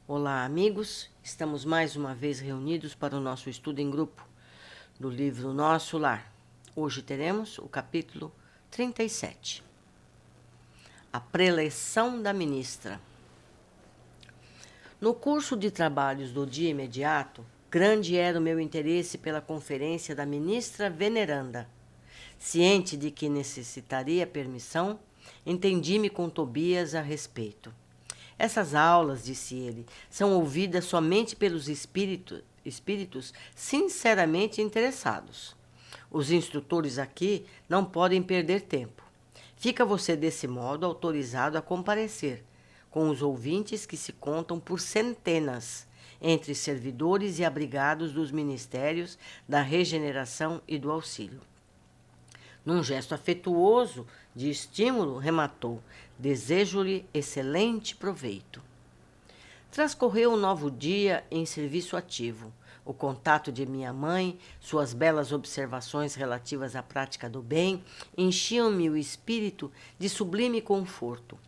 Olá, amigos! Estamos mais uma vez reunidos para o nosso estudo em grupo do livro Nosso Lar. Hoje teremos o capítulo 37. A preleção da ministra. No curso de trabalhos do dia imediato, grande era o meu interesse pela conferência da ministra veneranda. Ciente de que necessitaria permissão, entendi-me com Tobias a respeito. Essas aulas, disse ele, são ouvidas somente pelos espíritos sinceramente interessados. Os instrutores aqui não podem perder tempo. Fica você, desse modo, autorizado a comparecer, com os ouvintes que se contam por centenas, entre servidores e abrigados dos ministérios da regeneração e do auxílio. Num gesto afetuoso de estímulo, rematou: desejo-lhe excelente proveito. Transcorreu um novo dia em serviço ativo. O contato de minha mãe, suas belas observações relativas à prática do bem, enchiam-me o espírito de sublime conforto.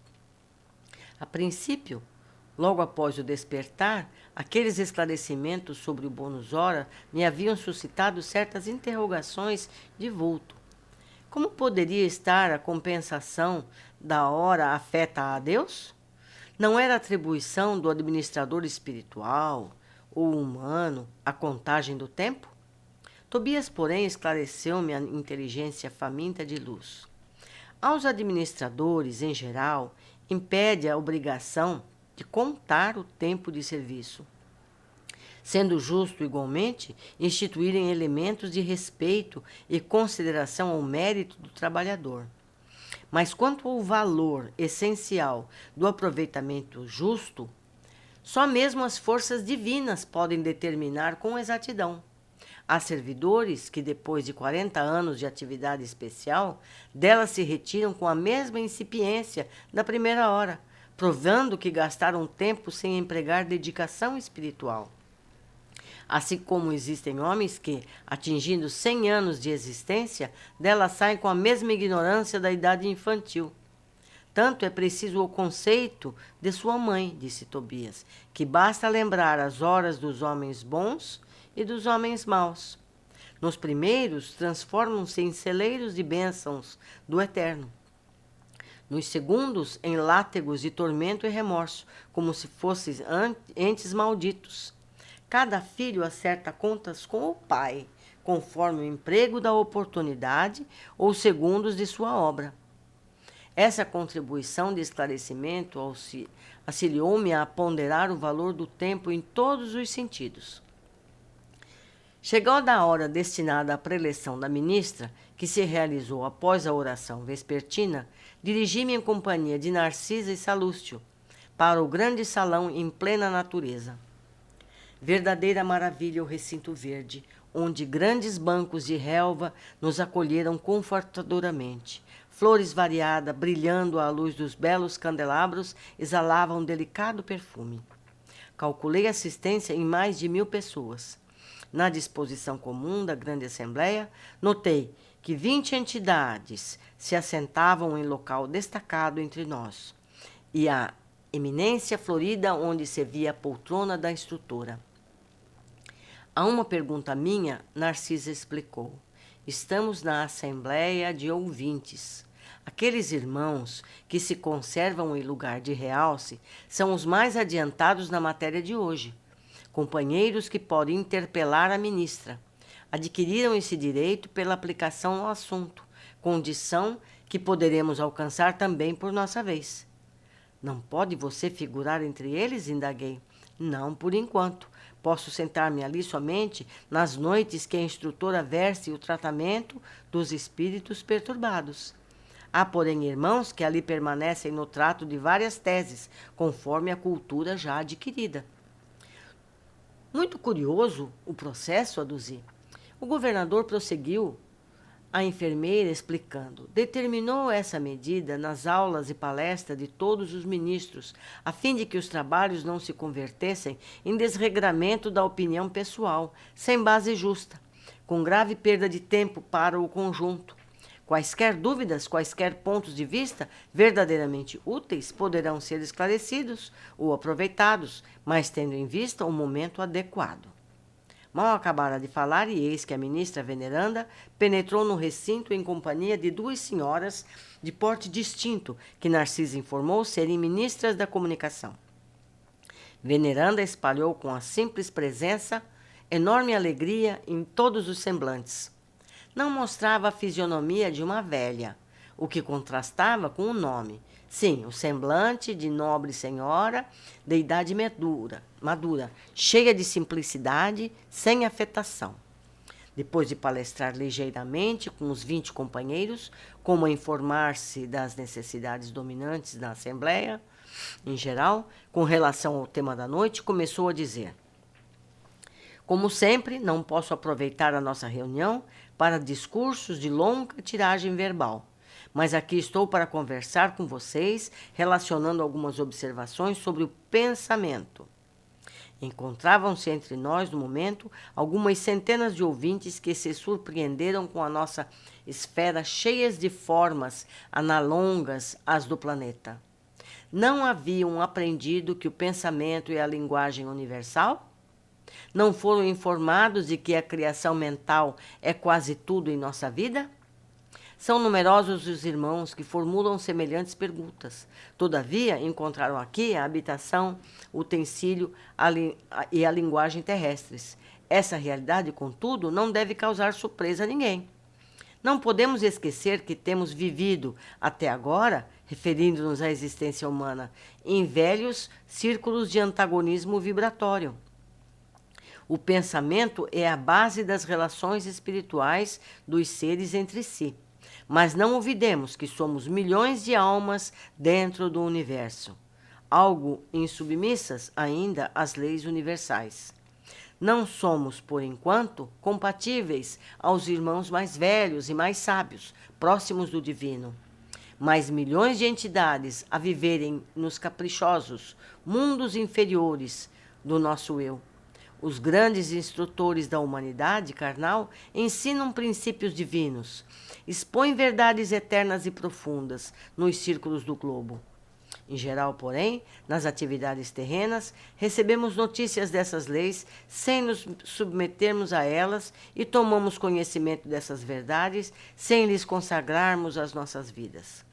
A princípio, logo após o despertar, aqueles esclarecimentos sobre o bônus hora me haviam suscitado certas interrogações de vulto. Como poderia estar a compensação da hora afeta a Deus? Não era atribuição do administrador espiritual ou humano a contagem do tempo? Tobias, porém, esclareceu-me a inteligência faminta de luz. Aos administradores, em geral, impede a obrigação de contar o tempo de serviço, sendo justo, igualmente, instituírem elementos de respeito e consideração ao mérito do trabalhador. Mas quanto ao valor essencial do aproveitamento justo, só mesmo as forças divinas podem determinar com exatidão. Há servidores que, depois de 40 anos de atividade especial, delas se retiram com a mesma incipiência da primeira hora, provando que gastaram tempo sem empregar dedicação espiritual. Assim como existem homens que, atingindo 100 anos de existência, dela saem com a mesma ignorância da idade infantil. Tanto é preciso o conceito de sua mãe, disse Tobias, que basta lembrar as horas dos homens bons e dos homens maus. Nos primeiros, transformam-se em celeiros de bênçãos do eterno. Nos segundos, em látegos de tormento e remorso, como se fossem entes malditos. Cada filho acerta contas com o pai, conforme o emprego da oportunidade ou segundos de sua obra. Essa contribuição de esclarecimento auxiliou-me a ponderar o valor do tempo em todos os sentidos. Chegada a hora destinada à preleção da ministra, que se realizou após a oração vespertina, dirigi-me em companhia de Narcisa e Salúcio para o grande salão em plena natureza. Verdadeira maravilha o recinto verde, onde grandes bancos de relva nos acolheram confortadoramente. Flores variadas, brilhando à luz dos belos candelabros, exalavam um delicado perfume. Calculei assistência em mais de 1000 pessoas. Na disposição comum da grande assembleia, notei que 20 entidades se assentavam em local destacado entre nós, e a eminência florida onde se via a poltrona da instrutora. A uma pergunta minha, Narcisa explicou: estamos na assembleia de ouvintes. Aqueles irmãos que se conservam em lugar de realce são os mais adiantados na matéria de hoje. Companheiros que podem interpelar a ministra. Adquiriram esse direito pela aplicação ao assunto, condição que poderemos alcançar também por nossa vez. Não pode você figurar entre eles? Indaguei. Não, por enquanto. Posso sentar-me ali somente nas noites que a instrutora verse o tratamento dos espíritos perturbados. Há, porém, irmãos que ali permanecem no trato de várias teses, conforme a cultura já adquirida. Muito curioso o processo, aduzi. O governador prosseguiu, a enfermeira explicando: determinou essa medida nas aulas e palestras de todos os ministros, a fim de que os trabalhos não se convertessem em desregramento da opinião pessoal, sem base justa, com grave perda de tempo para o conjunto. Quaisquer dúvidas, quaisquer pontos de vista verdadeiramente úteis poderão ser esclarecidos ou aproveitados, mas tendo em vista o momento adequado. Mal acabara de falar e eis que a ministra veneranda penetrou no recinto em companhia de duas senhoras de porte distinto, que Narcisa informou serem ministras da comunicação. Veneranda espalhou com a simples presença enorme alegria em todos os semblantes. Não mostrava a fisionomia de uma velha, o que contrastava com o nome. Sim, o semblante de nobre senhora de idade madura, cheia de simplicidade, sem afetação. Depois de palestrar ligeiramente com os 20 companheiros, como a informar-se das necessidades dominantes na Assembleia, em geral, com relação ao tema da noite, começou a dizer: como sempre, não posso aproveitar a nossa reunião para discursos de longa tiragem verbal, mas aqui estou para conversar com vocês, relacionando algumas observações sobre o pensamento. Encontravam-se entre nós, no momento, algumas centenas de ouvintes que se surpreenderam com a nossa esfera cheias de formas analogas às do planeta. Não haviam aprendido que o pensamento é a linguagem universal? Não foram informados de que a criação mental é quase tudo em nossa vida? São numerosos os irmãos que formulam semelhantes perguntas. Todavia, encontraram aqui a habitação, o utensílio e a linguagem terrestres. Essa realidade, contudo, não deve causar surpresa a ninguém. Não podemos esquecer que temos vivido, até agora, referindo-nos à existência humana, em velhos círculos de antagonismo vibratório. O pensamento é a base das relações espirituais dos seres entre si. Mas não olvidemos que somos milhões de almas dentro do universo, algo insubmissas ainda às leis universais. Não somos, por enquanto, compatíveis aos irmãos mais velhos e mais sábios, próximos do divino. Mas milhões de entidades a viverem nos caprichosos mundos inferiores do nosso eu. Os grandes instrutores da humanidade carnal ensinam princípios divinos, expõem verdades eternas e profundas nos círculos do globo. Em geral, porém, nas atividades terrenas, recebemos notícias dessas leis sem nos submetermos a elas e tomamos conhecimento dessas verdades sem lhes consagrarmos as nossas vidas.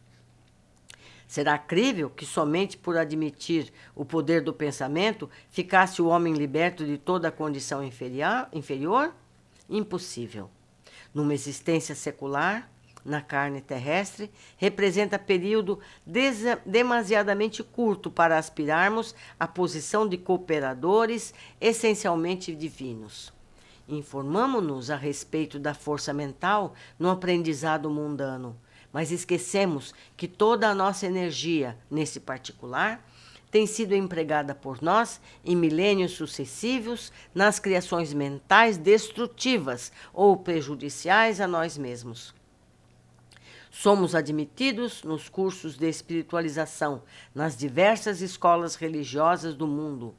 Será crível que somente por admitir o poder do pensamento ficasse o homem liberto de toda a condição inferior? Impossível. Numa existência secular, na carne terrestre, representa período demasiadamente curto para aspirarmos à posição de cooperadores essencialmente divinos. Informamo-nos a respeito da força mental no aprendizado mundano, mas esquecemos que toda a nossa energia, nesse particular, tem sido empregada por nós em milênios sucessivos nas criações mentais destrutivas ou prejudiciais a nós mesmos. Somos admitidos nos cursos de espiritualização nas diversas escolas religiosas do mundo,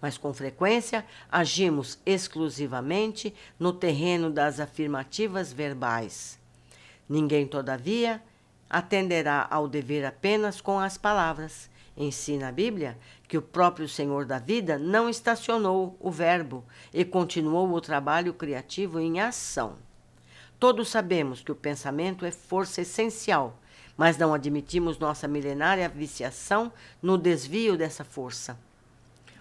mas com frequência agimos exclusivamente no terreno das afirmativas verbais. Ninguém, todavia, atenderá ao dever apenas com as palavras. Ensina a Bíblia que o próprio Senhor da vida não estacionou o verbo e continuou o trabalho criativo em ação. Todos sabemos que o pensamento é força essencial, mas não admitimos nossa milenária viciação no desvio dessa força.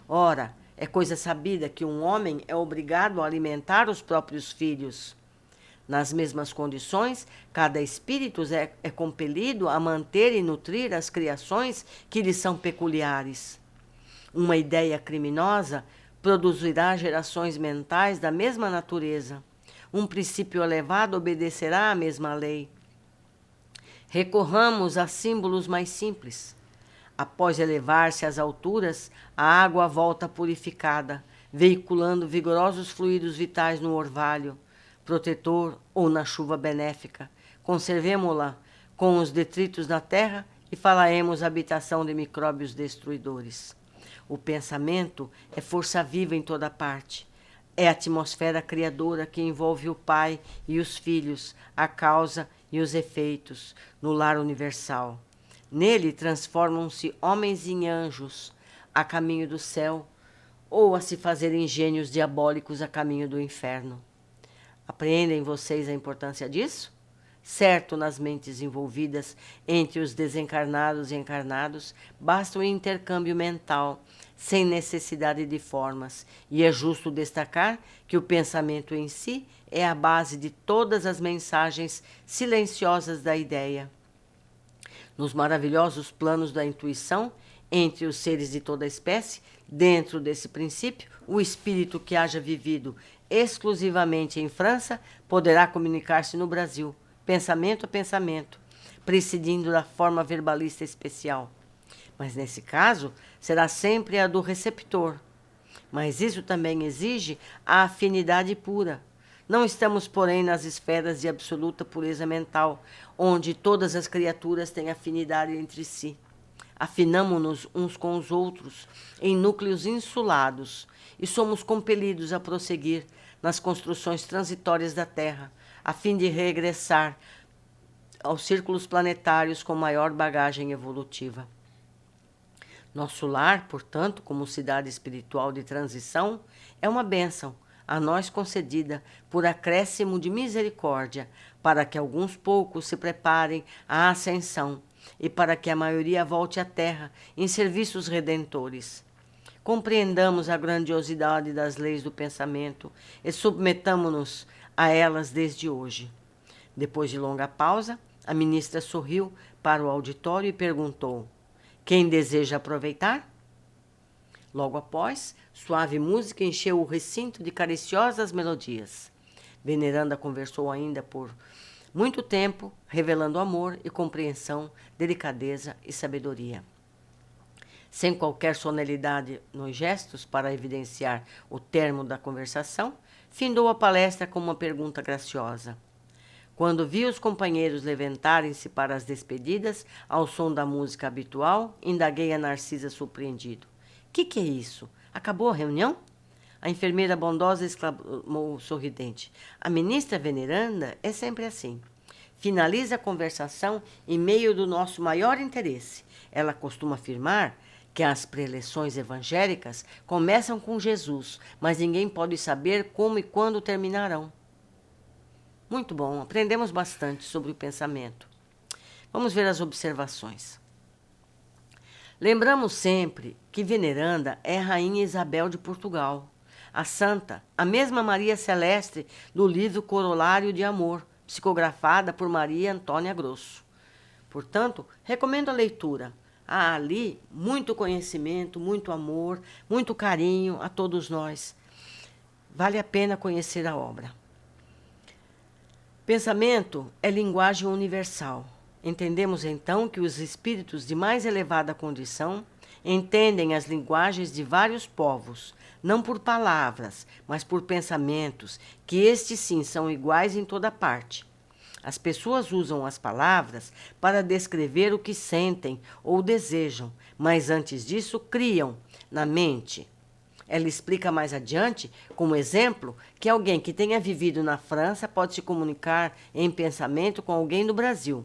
Ora, é coisa sabida que um homem é obrigado a alimentar os próprios filhos. Nas mesmas condições, cada espírito é compelido a manter e nutrir as criações que lhe são peculiares. Uma ideia criminosa produzirá gerações mentais da mesma natureza. Um princípio elevado obedecerá à mesma lei. Recorramos a símbolos mais simples. Após elevar-se às alturas, a água volta purificada, veiculando vigorosos fluidos vitais no orvalho protetor ou na chuva benéfica. Conservemo-la com os detritos da terra e falaemos habitação de micróbios destruidores. O pensamento é força viva em toda parte. É a atmosfera criadora que envolve o Pai e os filhos, a causa e os efeitos no lar universal. Nele transformam-se homens em anjos a caminho do céu ou a se fazerem gênios diabólicos a caminho do inferno. Apreendem vocês a importância disso? Certo, nas mentes envolvidas entre os desencarnados e encarnados, basta o intercâmbio mental, sem necessidade de formas, e é justo destacar que o pensamento em si é a base de todas as mensagens silenciosas da ideia. Nos maravilhosos planos da intuição, entre os seres de toda espécie, dentro desse princípio, o espírito que haja vivido exclusivamente em França poderá comunicar-se no Brasil, pensamento a pensamento, prescindindo da forma verbalista especial. Mas nesse caso, será sempre a do receptor. Mas isso também exige a afinidade pura. Não estamos, porém, nas esferas de absoluta pureza mental, onde todas as criaturas têm afinidade entre si. Afinamo-nos uns com os outros em núcleos insulados e somos compelidos a prosseguir nas construções transitórias da Terra, a fim de regressar aos círculos planetários com maior bagagem evolutiva. Nosso lar, portanto, como cidade espiritual de transição, é uma bênção a nós concedida por acréscimo de misericórdia, para que alguns poucos se preparem à ascensão e para que a maioria volte à Terra em serviços redentores. Compreendamos a grandiosidade das leis do pensamento e submetamo-nos a elas desde hoje. Depois de longa pausa, a ministra sorriu para o auditório e perguntou: quem deseja aproveitar? Logo após, suave música encheu o recinto de cariciosas melodias. Veneranda conversou ainda por muito tempo, revelando amor e compreensão, delicadeza e sabedoria. Sem qualquer solenidade nos gestos para evidenciar o termo da conversação, findou a palestra com uma pergunta graciosa. Quando vi os companheiros levantarem-se para as despedidas, ao som da música habitual, indaguei a Narcisa surpreendido. Que é isso? Acabou a reunião? A enfermeira bondosa exclamou sorridente. A ministra Veneranda é sempre assim. Finaliza a conversação em meio do nosso maior interesse. Ela costuma afirmar que as preleções evangélicas começam com Jesus, mas ninguém pode saber como e quando terminarão. Muito bom, aprendemos bastante sobre o pensamento. Vamos ver as observações. Lembramos sempre que Veneranda é a Rainha Isabel de Portugal, a santa, a mesma Maria Celeste do livro Corolário de Amor, psicografada por Maria Antônia Grosso. Portanto, recomendo a leitura. Há ali muito conhecimento, muito amor, muito carinho a todos nós. Vale a pena conhecer a obra. Pensamento é linguagem universal. Entendemos então que os espíritos de mais elevada condição entendem as linguagens de vários povos, não por palavras, mas por pensamentos, que estes sim são iguais em toda parte. As pessoas usam as palavras para descrever o que sentem ou desejam, mas antes disso criam na mente. Ela explica mais adiante, como exemplo, que alguém que tenha vivido na França pode se comunicar em pensamento com alguém do Brasil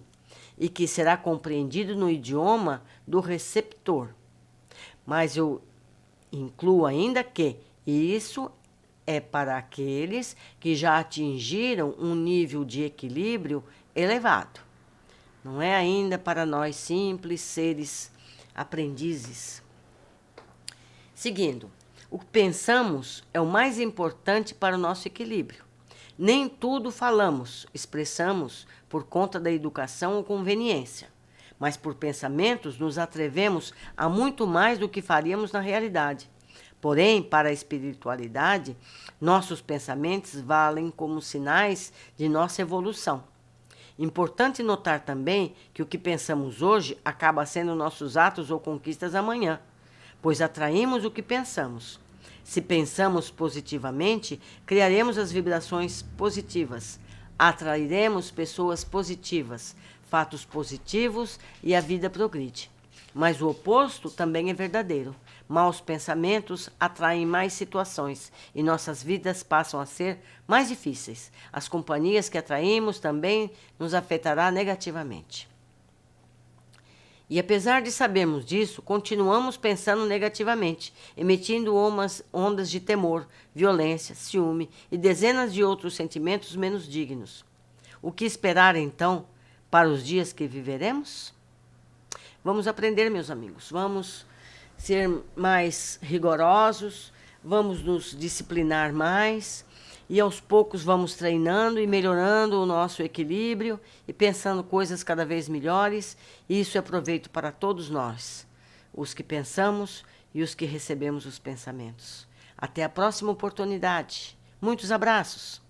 e que será compreendido no idioma do receptor. Mas eu incluo ainda que isso é para aqueles que já atingiram um nível de equilíbrio elevado. Não é ainda para nós simples seres aprendizes. Seguindo, o que pensamos é o mais importante para o nosso equilíbrio. Nem tudo falamos, expressamos por conta da educação ou conveniência, mas por pensamentos nos atrevemos a muito mais do que faríamos na realidade. Porém, para a espiritualidade, nossos pensamentos valem como sinais de nossa evolução. Importante notar também que o que pensamos hoje acaba sendo nossos atos ou conquistas amanhã, pois atraímos o que pensamos. Se pensamos positivamente, criaremos as vibrações positivas, atrairemos pessoas positivas, fatos positivos e a vida progride. Mas o oposto também é verdadeiro. Maus pensamentos atraem mais situações e nossas vidas passam a ser mais difíceis. As companhias que atraímos também nos afetará negativamente. E apesar de sabermos disso, continuamos pensando negativamente, emitindo ondas de temor, violência, ciúme e dezenas de outros sentimentos menos dignos. O que esperar, então, para os dias que viveremos? Vamos aprender, meus amigos, vamos ser mais rigorosos, vamos nos disciplinar mais e aos poucos vamos treinando e melhorando o nosso equilíbrio e pensando coisas cada vez melhores, e isso é proveito para todos nós, os que pensamos e os que recebemos os pensamentos. Até a próxima oportunidade. Muitos abraços!